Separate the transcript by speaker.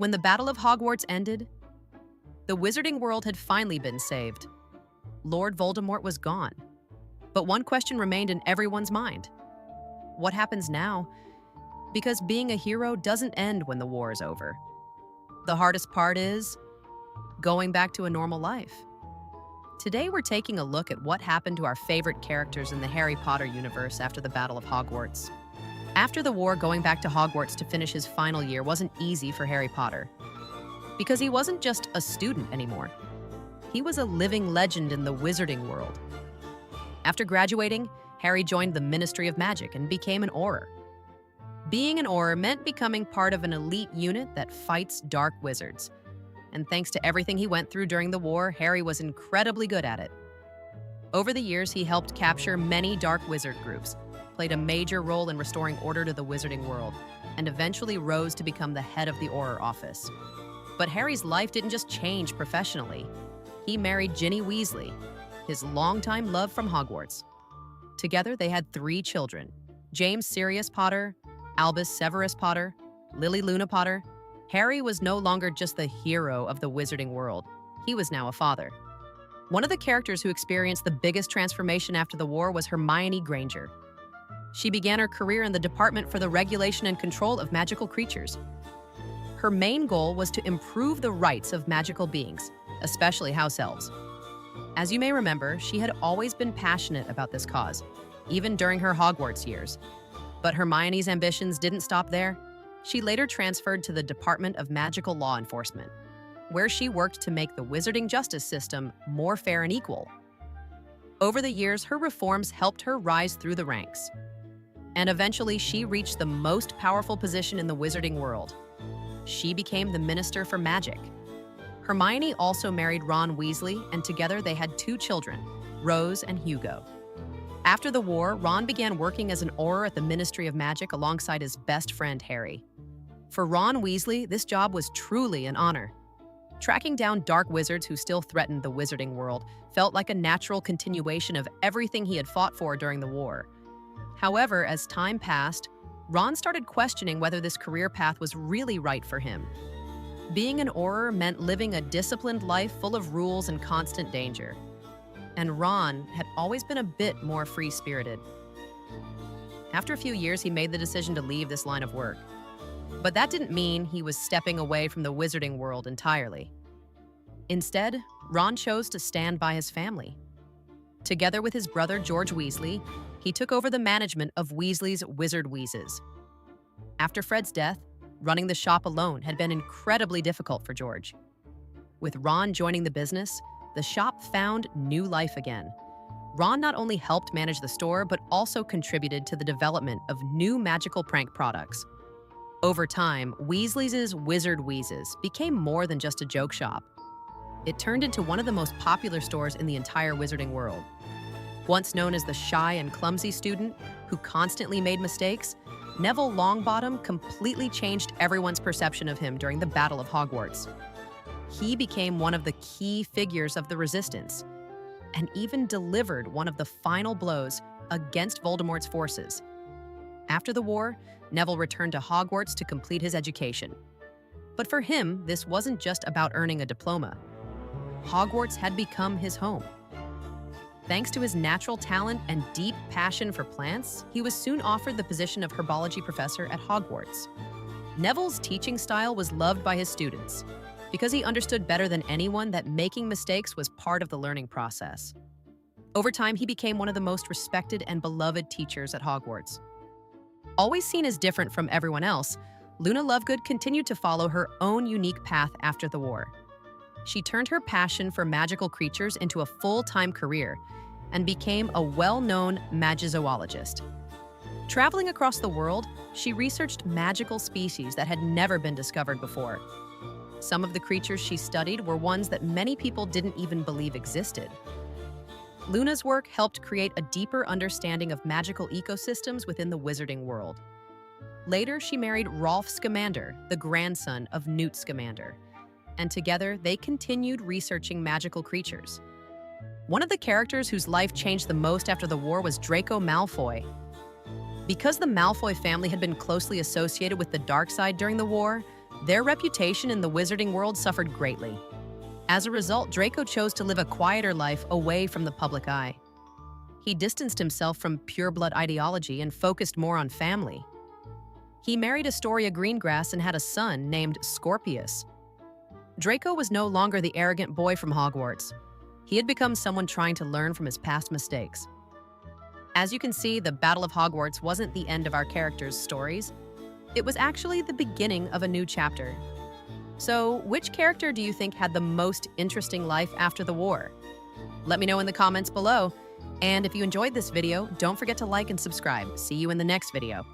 Speaker 1: When the Battle of Hogwarts ended, the wizarding world had finally been saved. Lord Voldemort was gone. But one question remained in everyone's mind. What happens now? Because being a hero doesn't end when the war is over. The hardest part is going back to a normal life. Today we're taking a look at what happened to our favorite characters in the Harry Potter universe after the Battle of Hogwarts. After the war, going back to Hogwarts to finish his final year wasn't easy for Harry Potter. Because he wasn't just a student anymore. He was a living legend in the wizarding world. After graduating, Harry joined the Ministry of Magic and became an Auror. Being an Auror meant becoming part of an elite unit that fights dark wizards. And thanks to everything he went through during the war, Harry was incredibly good at it. Over the years, he helped capture many dark wizard groups, played a major role in restoring order to the wizarding world, and eventually rose to become the head of the Auror office. But Harry's life didn't just change professionally. He married Ginny Weasley, his longtime love from Hogwarts. Together, they had 3 children: James Sirius Potter, Albus Severus Potter, Lily Luna Potter. Harry was no longer just the hero of the wizarding world. He was now a father. One of the characters who experienced the biggest transformation after the war was Hermione Granger. She began her career in the Department for the Regulation and Control of Magical Creatures. Her main goal was to improve the rights of magical beings, especially house elves. As you may remember, she had always been passionate about this cause, even during her Hogwarts years. But Hermione's ambitions didn't stop there. She later transferred to the Department of Magical Law Enforcement, where she worked to make the wizarding justice system more fair and equal. Over the years, her reforms helped her rise through the ranks. And eventually, she reached the most powerful position in the wizarding world. She became the Minister for Magic. Hermione also married Ron Weasley, and together they had 2 children, Rose and Hugo. After the war, Ron began working as an Auror at the Ministry of Magic alongside his best friend, Harry. For Ron Weasley, this job was truly an honor. Tracking down dark wizards who still threatened the wizarding world felt like a natural continuation of everything he had fought for during the war. However, as time passed, Ron started questioning whether this career path was really right for him. Being an Auror meant living a disciplined life full of rules and constant danger. And Ron had always been a bit more free-spirited. After a few years, he made the decision to leave this line of work. But that didn't mean he was stepping away from the wizarding world entirely. Instead, Ron chose to stand by his family. Together with his brother George Weasley, he took over the management of Weasley's Wizard Wheezes. After Fred's death, running the shop alone had been incredibly difficult for George. With Ron joining the business, the shop found new life again. Ron not only helped manage the store, but also contributed to the development of new magical prank products. Over time, Weasley's Wizard Wheezes became more than just a joke shop. It turned into one of the most popular stores in the entire wizarding world. Once known as the shy and clumsy student who constantly made mistakes, Neville Longbottom completely changed everyone's perception of him during the Battle of Hogwarts. He became one of the key figures of the Resistance, and even delivered one of the final blows against Voldemort's forces. After the war, Neville returned to Hogwarts to complete his education. But for him, this wasn't just about earning a diploma. Hogwarts had become his home. Thanks to his natural talent and deep passion for plants, he was soon offered the position of herbology professor at Hogwarts. Neville's teaching style was loved by his students because he understood better than anyone that making mistakes was part of the learning process. Over time, he became one of the most respected and beloved teachers at Hogwarts. Always seen as different from everyone else, Luna Lovegood continued to follow her own unique path after the war. She turned her passion for magical creatures into a full-time career and became a well-known magizoologist. Traveling across the world, she researched magical species that had never been discovered before. Some of the creatures she studied were ones that many people didn't even believe existed. Luna's work helped create a deeper understanding of magical ecosystems within the wizarding world. Later, she married Rolf Scamander, the grandson of Newt Scamander, and together they continued researching magical creatures. One of the characters whose life changed the most after the war was Draco Malfoy. Because the Malfoy family had been closely associated with the dark side during the war, Their reputation in the wizarding world suffered greatly. As a result, Draco chose to live a quieter life away from the public eye. He distanced himself from pureblood ideology and focused more on family. He married Astoria Greengrass and had a son named Scorpius. Draco was no longer the arrogant boy from Hogwarts. He had become someone trying to learn from his past mistakes. As you can see, the Battle of Hogwarts wasn't the end of our characters' stories. It was actually the beginning of a new chapter. So, which character do you think had the most interesting life after the war? Let me know in the comments below. And if you enjoyed this video, don't forget to like and subscribe. See you in the next video.